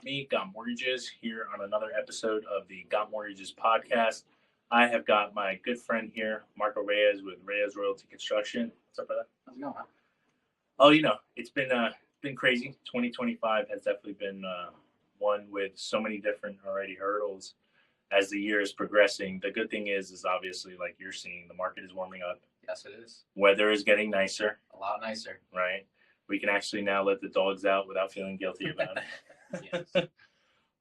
me, Got Mortgages, here on another episode of the Got Mortgages podcast. I have got my good friend here, Marco Reyes with Reyes Royalty Construction. What's up, brother? How's it going, man? Oh, it's been crazy. 2025 has definitely been one with so many different already hurdles as the year is progressing. The good thing is obviously like you're seeing, the market is warming up. Yes, it is. Weather is getting nicer. A lot nicer. Right? We can actually now let the dogs out without feeling guilty about it. Yes.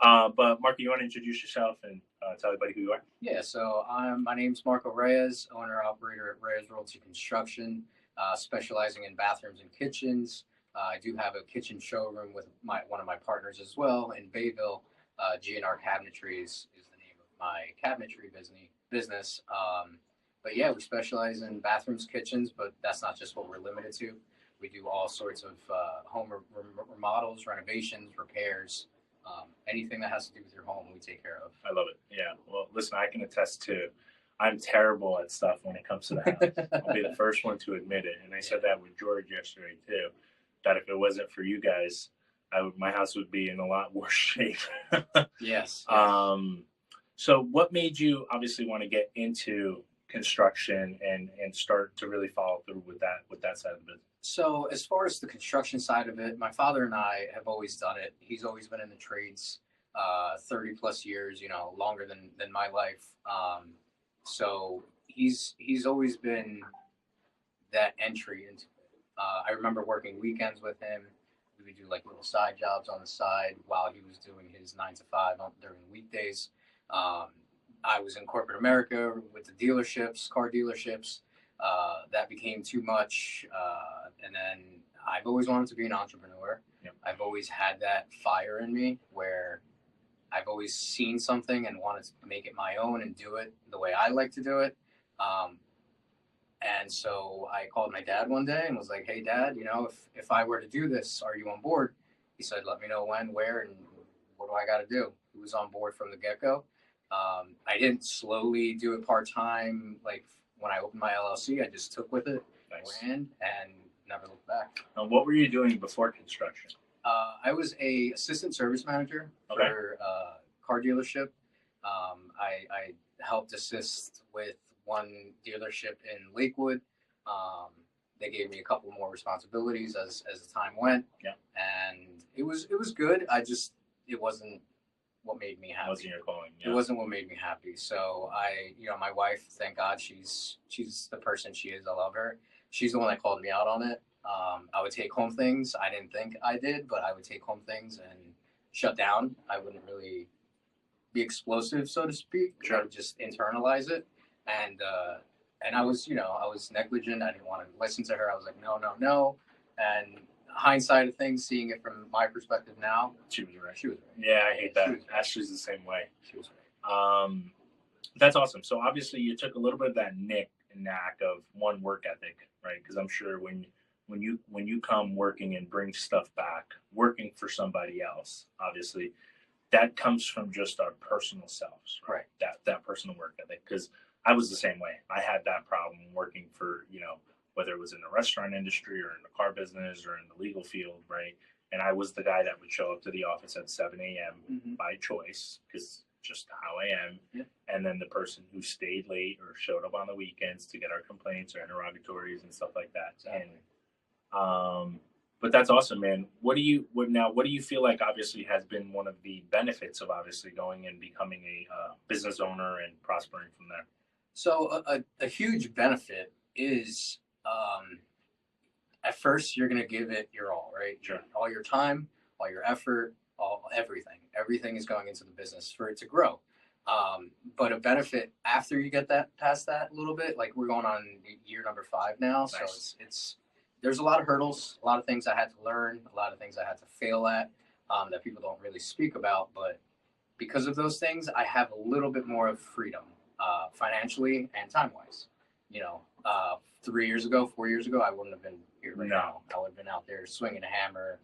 But Marco, you want to introduce yourself and tell everybody who you are? Yeah, so my name's Marco Reyes, owner-operator at Reyes Royalty Construction, specializing in bathrooms and kitchens. I do have a kitchen showroom with one of my partners as well in Bayville. G&R Cabinetry is the name of my cabinetry business. But yeah, we specialize in bathrooms, kitchens, but that's not just what we're limited to. We do all sorts of home remodels, renovations, repairs, anything that has to do with your home, we take care of. I love it. Yeah. Well, listen, I can attest to, I'm terrible at stuff when it comes to the house. I'll be the first one to admit it. And I said that with George yesterday too, that if it wasn't for you guys, my house would be in a lot worse shape. Yes. So what made you obviously want to get into construction and start to really follow through with that side of the business? So as far as the construction side of it, my father and I have always done it. He's always been in the trades, 30 plus years, longer than my life. So he's always been that entry into it. I remember working weekends with him. We would do like little side jobs on the side while he was doing his 9 to 5 during the weekdays. I was in corporate America with the dealerships, car dealerships. That became too much. And then I've always wanted to be an entrepreneur. Yep. I've always had that fire in me where I've always seen something and wanted to make it my own and do it the way I like to do it. And so I called my dad one day and was like, hey, Dad, if I were to do this, are you on board? He said, let me know when, where, and what do I got to do? He was on board from the get-go. I didn't slowly do it part-time. Like when I opened my LLC, I just took with it, Nice. ran, and never looked back. What were you doing before construction? I was a assistant service manager for a car dealership. I helped assist with one dealership in Lakewood. They gave me a couple more responsibilities as the time went. Yeah. And it was good. It wasn't what made me happy. Wasn't your calling? Yeah. It wasn't what made me happy. So my wife, thank God, she's the person she is. I love her. She's the one that called me out on it. I would take home things. I didn't think I did, but I would take home things and shut down. I wouldn't really be explosive, so to speak. Sure. I would just internalize it. And I was negligent. I didn't want to listen to her. I was like, no. And hindsight of things, seeing it from my perspective now, She was right. she was right. Yeah, I hate that. Ashley's the same way. She was right. That's awesome. So obviously you took a little bit of that knack of one work ethic, right? Because I'm sure when you come working and bring stuff back, working for somebody else, obviously that comes from just our personal selves, right? That personal work ethic. Because I was the same way. I had that problem working for, whether it was in the restaurant industry or in the car business or in the legal field, right? And I was the guy that would show up to the office at 7 a.m. by choice, because just how I am. Yeah. And then the person who stayed late or showed up on the weekends to get our complaints or interrogatories and stuff like that. Exactly. And but that's awesome, man. What do you feel like obviously has been one of the benefits of obviously going and becoming a business owner and prospering from there? So a huge benefit is at first you're going to give it your all, right? Sure. All your time, all your effort, everything is going into the business for it to grow. But a benefit after you get past that a little bit, like we're going on year number 5 now. Nice. So there's a lot of hurdles, a lot of things I had to learn, a lot of things I had to fail at, that people don't really speak about. But because of those things, I have a little bit more of freedom, financially and time-wise. 4 years ago, I wouldn't have been here right now. I would have been out there swinging a hammer,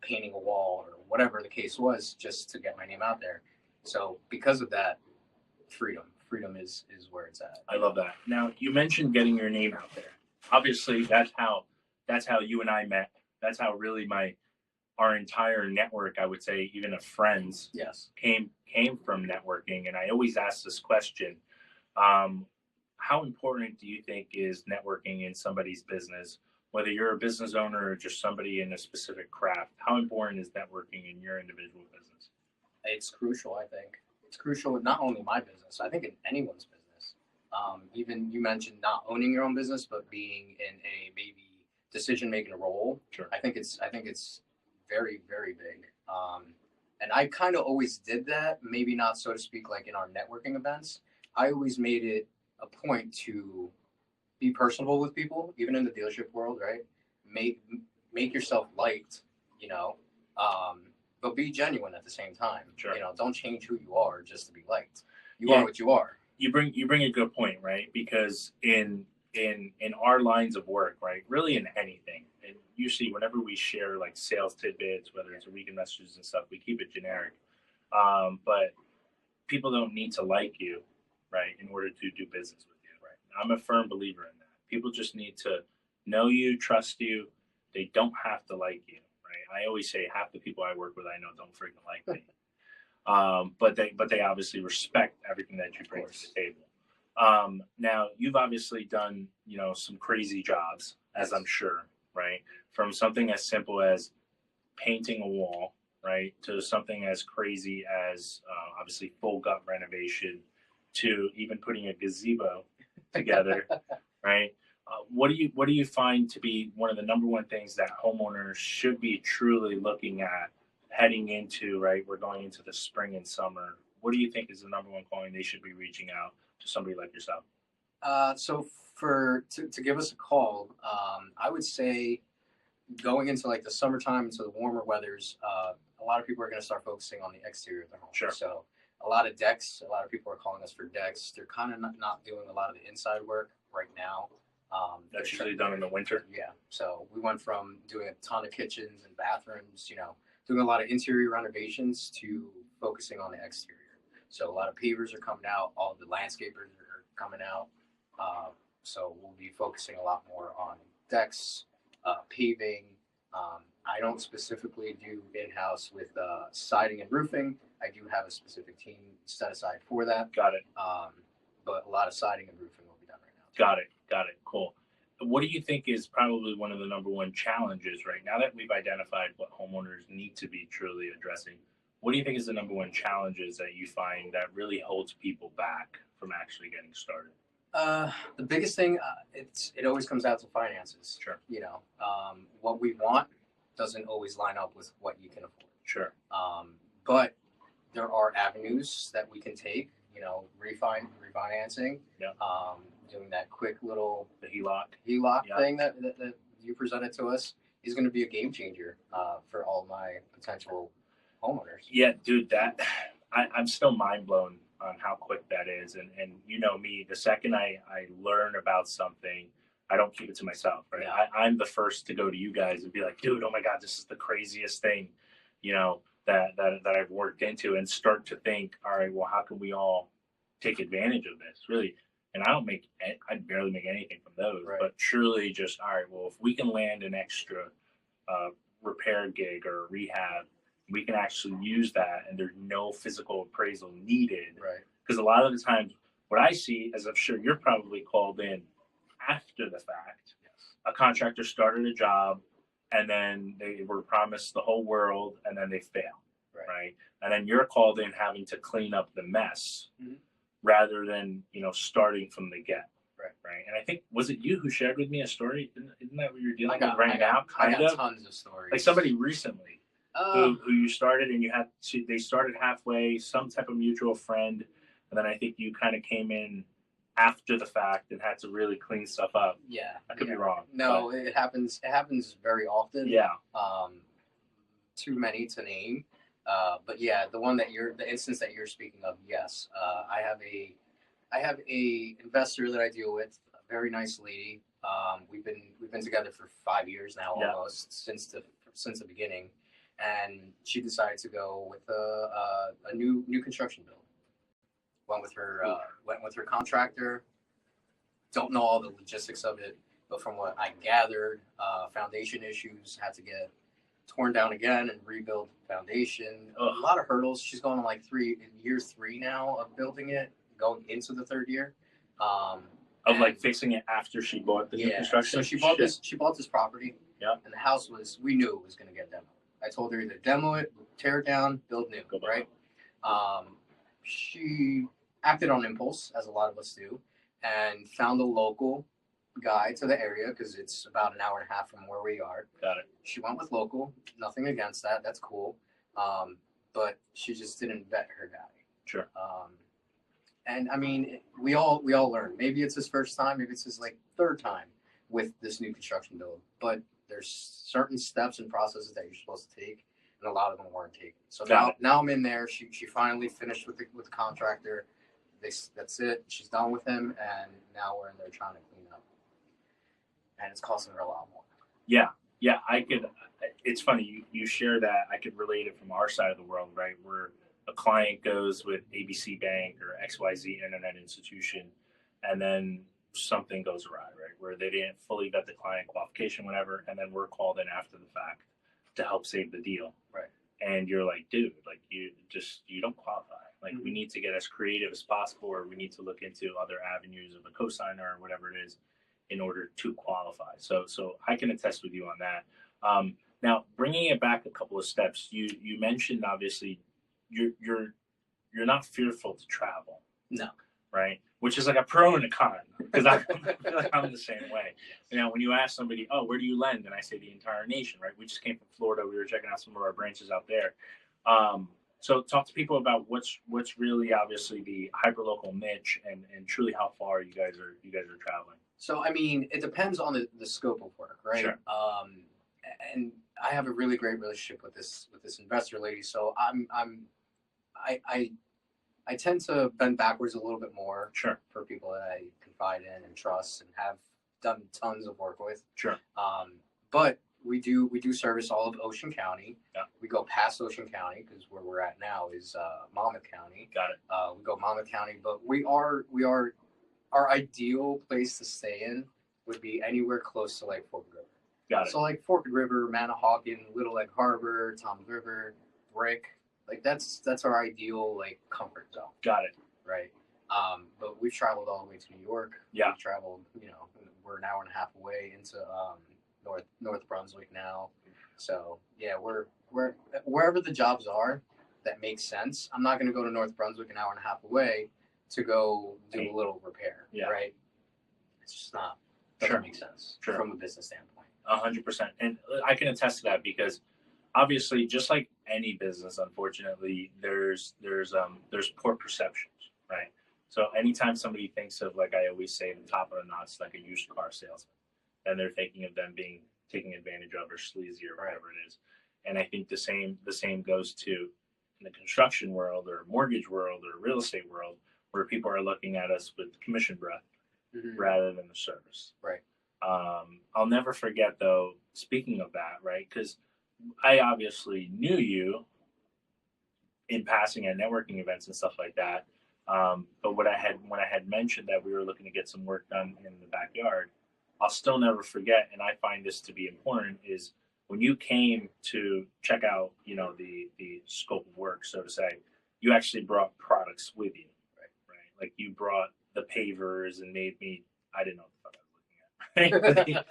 painting a wall or whatever the case was, just to get my name out there. So because of that, freedom is where it's at. I love that. Now you mentioned getting your name out there. Obviously, that's how you and I met. That's how really my our entire network, I would say, even of friends, Yes. came from networking. And I always ask this question: um, how important do you think is networking in somebody's business? Whether you're a business owner or just somebody in a specific craft, how important is networking in your individual business? It's crucial, I think. It's crucial in not only my business, I think in anyone's business. Even you mentioned not owning your own business, but being in a maybe decision making role. Sure. I think it's very, very big. And I kind of always did that, maybe not so to speak like in our networking events. I always made it a point to be personable with people, even in the dealership world, right? Make make yourself liked, you know, um, but be genuine at the same time. Sure. You know, don't change who you are just to be liked. You Yeah. are what you are. You bring a good point, right? Because in our lines of work, right, really in anything, and usually whenever we share like sales tidbits, whether it's a weekend messages and stuff, we keep it generic. But people don't need to like you, right, in order to do business with you. Right. I'm a firm believer in that. People just need to know you, trust you. They don't have to like you, right? I always say half the people I work with I know don't freaking like me. But they obviously respect everything that you bring to the table. Now you've obviously done some crazy jobs, as I'm sure, right? From something as simple as painting a wall, right, to something as crazy as obviously full gut renovation, to even putting a gazebo together, right? What do you find to be one of the number one things that homeowners should be truly looking at heading into, right? We're going into the spring and summer. What do you think is the number one calling they should be reaching out to somebody like yourself? So to give us a call, I would say going into like the summertime, into the warmer weathers, a lot of people are going to start focusing on the exterior of their home. Sure. So a lot of decks, a lot of people are calling us for decks. They're kind of not doing a lot of the inside work right now. That's usually done in the winter. Yeah. So we went from doing a ton of kitchens and bathrooms, doing a lot of interior renovations to focusing on the exterior. So a lot of pavers are coming out. All the landscapers are coming out. So we'll be focusing a lot more on decks, paving. I don't specifically do in-house with siding and roofing. I do have a specific team set aside for that. Got it. But a lot of siding and roofing will be done right now. Got it. Got it. Cool. What do you think is probably one of the number one challenges right now that we've identified what homeowners need to be truly addressing? What do you think is the number one challenges that you find that really holds people back from actually getting started? The biggest thing, it always comes down to finances. Sure. What we want doesn't always line up with what you can afford. Sure. But there are avenues that we can take. Refinancing. Yeah. Doing that quick little The HELOC. Yeah. thing that you presented to us is going to be a game changer for all my potential homeowners. Yeah, dude, I'm still mind blown on how quick that is. And you know me, the second I learn about something, I don't keep it to myself, right? Yeah. I'm the first to go to you guys and be like, dude, oh my God, this is the craziest thing, that I've worked into, and start to think, all right, well, how can we all take advantage of this? Really. And I barely make anything from those, Right. but surely just, all right, well, if we can land an extra repair gig or rehab, we can actually use that and there's no physical appraisal needed. Right. Because a lot of the times, what I see, as I'm sure you're probably called in after the fact, Yes. a contractor started a job and then they were promised the whole world and then they fail, right? And then you're called in having to clean up the mess. Mhm. Rather than starting from the get. Right. And I think, was it you who shared with me a story? Isn't that what you're dealing I with right now? I Kind got of tons of stories. like somebody recently Uh, who you started, and they started halfway, some type of mutual friend, and then I think you kind of came in after the fact and had to really clean stuff up. yeah. I could be yeah. wrong. No, it happens. It happens very often. Yeah. Too many to name. But yeah, the instance that you're speaking of, yes. I have a investor that I deal with, a very nice lady. We've been together for 5 years now, Yeah. almost since the beginning, and she decided to go with a new construction build. Went with her contractor. Don't know all the logistics of it, but from what I gathered, foundation issues, had to get torn down again and rebuild foundation. Ugh. A lot of hurdles. She's going on like year three now of building it, going into the third year. Of like fixing it after she bought the new construction. So she bought this. She bought this property. Yeah. And the house we knew it was going to get demoed. I told her either demo it, tear it down, build new. Right. She acted on impulse, as a lot of us do, and found a local guy to the area because it's about an hour and a half from where we are. Got it. She went with local. Nothing against that. That's cool. But she just didn't vet her guy. Sure. And I mean, we all learn. Maybe it's his first time. Maybe it's his like third time with this new construction build. But there's certain steps and processes that you're supposed to take, and a lot of them weren't taken. So now I'm in there. She finally finished with the contractor. That's it. She's done with him, and now we're in there trying to clean up. And it's costing her a lot more. Yeah. I could. It's funny you share that. I could relate it from our side of the world, right? Where a client goes with ABC Bank or XYZ Internet Institution, and then something goes awry, right? Where they didn't fully vet the client qualification, whatever, and then we're called in after the fact to help save the deal. Right. And you're like, dude, like you don't qualify. Like we need to get as creative as possible, or we need to look into other avenues of a cosigner or whatever it is in order to qualify. So I can attest with you on that. Now, bringing it back a couple of steps, you mentioned obviously you're not fearful to travel. No. Right? Which is like a pro and a con, because I feel like I'm the same way. You know, when you ask somebody, oh, where do you lend? And I say the entire nation, right? We just came from Florida. We were checking out some of our branches out there. So talk to people about what's really obviously the hyperlocal niche and truly how far you guys are traveling. So I mean, it depends on the scope of work, right? Sure. And I have a really great relationship with this investor lady. So I tend to bend backwards a little bit more. Sure. For people that I confide in and trust and have done tons of work with. Sure. But we do service all of Ocean County. Yeah. We go past Ocean County because where we're at now is Monmouth County. Got it. We go Monmouth County, but we are our ideal place to stay in would be anywhere close to like Forked River. Got it. So like Forked River, Manahawkin, Little Egg Harbor, Toms River, Brick. Like that's our ideal like comfort zone. Got it. Right. But we've traveled all the way to New York. Yeah. We've traveled, we're an hour and a half away into North Brunswick now. So yeah, we're wherever the jobs are that make sense. I'm not going to go to North Brunswick an hour and a half away to go do a little repair. Yeah. Right. It's just not doesn't make sense from a business standpoint. 100%, and I can attest to that because obviously, just like any business, unfortunately, there's poor perceptions, right? So anytime somebody thinks of, like I always say, the top of the notch, like a used car salesman, then they're thinking of them being taken advantage of or sleazy or whatever it is. And I think the same goes to in the construction world or mortgage world or real estate world, where people are looking at us with commission breath rather than the service. Right. I'll never forget, though, speaking of that, right? Because I obviously knew you in passing at networking events and stuff like that. But when I had mentioned that we were looking to get some work done in the backyard, I'll still never forget, and I find this to be important, is when you came to check out, the scope of work, so to say, you actually brought products with you, right? Like you brought the pavers and made me, I didn't know what I was looking at,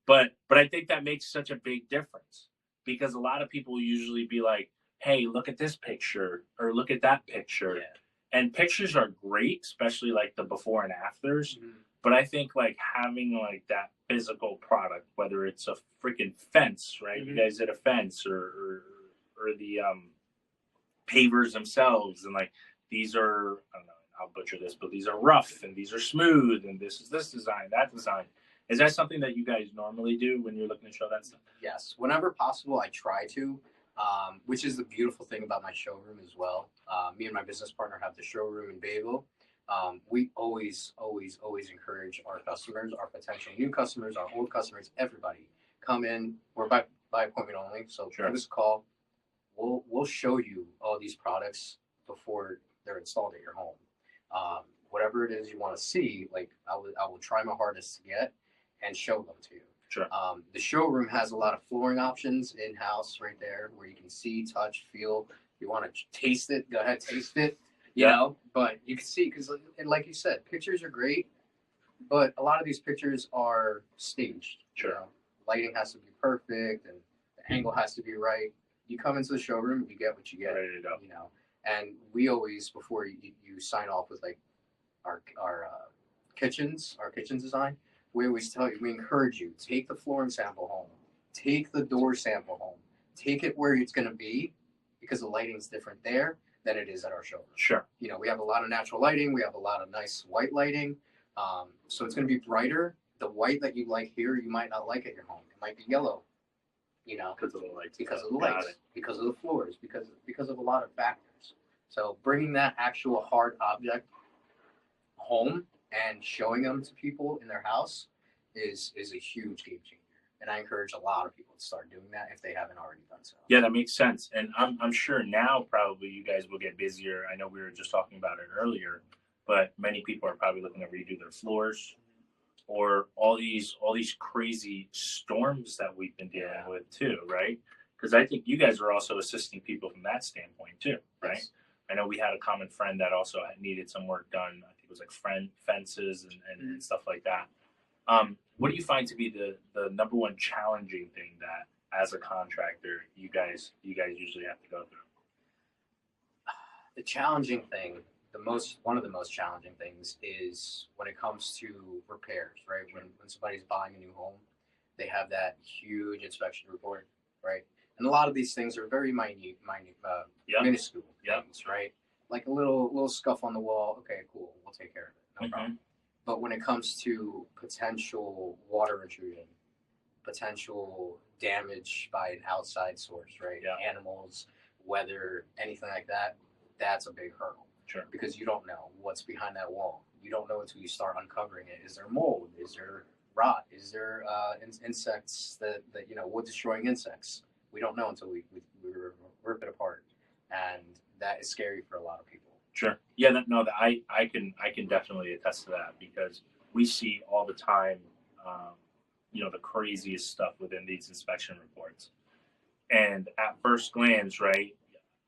right? but I think that makes such a big difference because a lot of people usually be like, hey, look at this picture or look at that picture. Yeah. And pictures are great, especially like the before and afters. Mm-hmm. But I think like having like that physical product, whether it's a freaking fence, right? Mm-hmm. You guys did a fence or the pavers themselves. And like, these are, I don't know, I'll butcher this, but these are rough and these are smooth. And this is this design, that design. Is that something that you guys normally do when you're looking to show that stuff? Yes. Whenever possible, I try to, which is the beautiful thing about my showroom as well. Me and my business partner have the showroom in Bayville. We always encourage our customers, our potential new customers, our old customers, everybody come in. We're by appointment only, so give us a call. We'll show you all these products before they're installed at your home. Whatever it is you want to see, like I will try my hardest to get and show them to you. Sure. The showroom has a lot of flooring options in-house right there where you can see, touch, feel. If you want to taste it, go ahead, taste it, you know. But you can see, because like you said, pictures are great, but a lot of these pictures are staged. Sure. You know? Lighting has to be perfect and the angle has to be right. You come into the showroom, you get what you get, Ready to go. you know. And we always, before you sign off with like our kitchen design, we always tell you, we encourage you, take the flooring sample home, take the door sample home, take it where it's going to be, because the lighting's different there than it is at our showroom. Sure. You know, we have a lot of natural lighting, we have a lot of nice white lighting, so it's going to be brighter. The white that you like here, you might not like at your home. It might be yellow, you know, Because of the lights. because of the lights, because of the floors, because of a lot of factors. So bringing that actual hard object home and showing them to people in their house is a huge game changer. And I encourage a lot of people to start doing that if they haven't already done so. Yeah, that makes sense. And I'm sure now probably you guys will get busier. I know we were just talking about it earlier, but many people are probably looking to redo their floors, or all these crazy storms that we've been dealing with too, right? Because I think you guys are also assisting people from that standpoint too, right? Yes. I know we had a common friend that also needed some work done. I think it was like fences and stuff like that. What do you find to be the number one challenging thing that, as a contractor, you guys usually have to go through? The challenging thing, one of the most challenging things is when it comes to repairs, right? When somebody's buying a new home, they have that huge inspection report, right? And a lot of these things are very minuscule things, right? Like a little scuff on the wall. Okay, cool, we'll take care of it, no problem. But when it comes to potential water intrusion, potential damage by an outside source, right? Yeah. Animals, weather, anything like that, that's a big hurdle. Sure. Because you don't know what's behind that wall. You don't know until you start uncovering it. Is there mold? Is there rot? Is there insects that wood destroying insects? We don't know until we rip it apart, and that is scary for a lot of people. Sure. Yeah. I can definitely attest to that, because we see all the time, the craziest stuff within these inspection reports. And at first glance, right,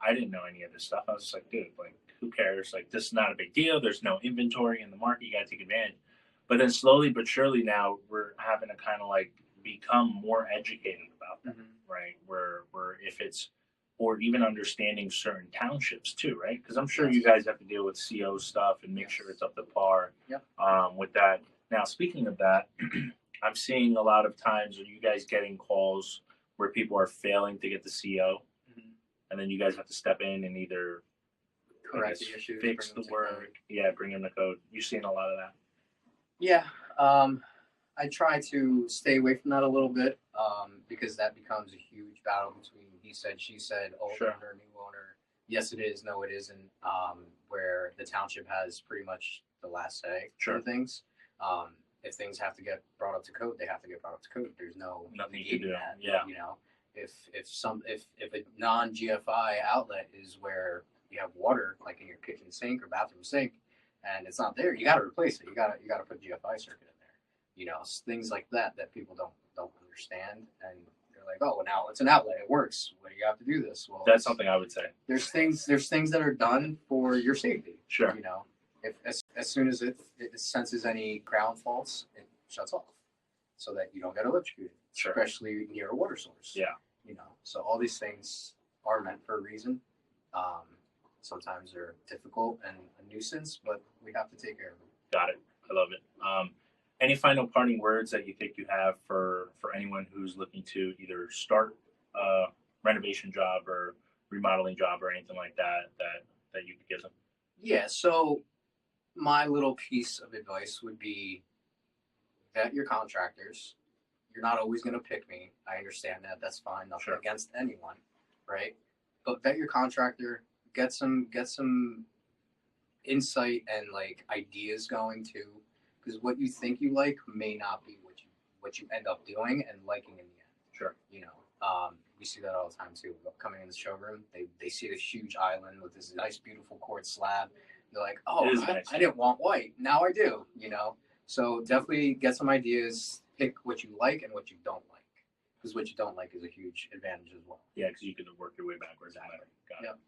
I didn't know any of this stuff. I was just like, dude, like, who cares? Like, this is not a big deal. There's no inventory in the market. You got to take advantage. But then slowly but surely now we're having to kind of like become more educated about them, right? Where if it's, or even understanding certain townships too, right? Because I'm sure you guys have to deal with CO stuff and make sure it's up to par with that. Now, speaking of that, I'm seeing a lot of times, are you guys getting calls where people are failing to get the CO, and then you guys have to step in and either correct the issues, fix the work, bring in the code? You're seeing a lot of that. Yeah, I try to stay away from that a little bit, because that becomes a huge battle between he said, she said, old owner, new owner. Yes, it is. No, it isn't. Where the township has pretty much the last say in things. If things have to get brought up to code, they have to get brought up to code. There's nothing you can do. That. Yeah. You know, if a non-GFI outlet is where you have water, like in your kitchen sink or bathroom sink, and it's not there, you got to replace it. You got to put a GFI circuit in there. You know, things like that people don't understand, and they're like, oh, well, now it's an outlet, it works. What do you have to do this? Well, that's something I would say. There's things that are done for your safety. Sure. You know, if as soon as it senses any ground faults, it shuts off, so that you don't get electrocuted. Sure. Especially near a water source. Yeah. You know, so all these things are meant for a reason. Sometimes they're difficult and a nuisance, but we have to take care of them. Got it. I love it. Any final parting words that you think you have for anyone who's looking to either start a renovation job or remodeling job or anything like that you could give them? Yeah. So my little piece of advice would be vet your contractors. You're not always going to pick me. I understand that. That's fine. Nothing against anyone, right? But vet your contractor. Get some insight and like ideas going too, because what you think you like may not be what you end up doing and liking in the end. Sure. You know, we see that all the time too. Coming in the showroom, they see this huge island with this nice, beautiful quartz slab. They're like, oh, nice. I didn't want white. Now I do. You know, So definitely get some ideas, pick what you like and what you don't like, because what you don't like is a huge advantage as well. Yeah, because you can work your way backwards. Exactly. Got Yep.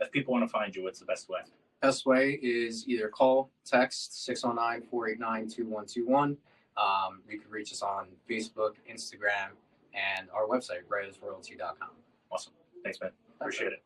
it. If people want to find you, what's the best way? Best way is either call, text 609-489-2121. You can reach us on Facebook, Instagram, and our website, reyesroyalty.com. Awesome. Thanks, man. Appreciate it.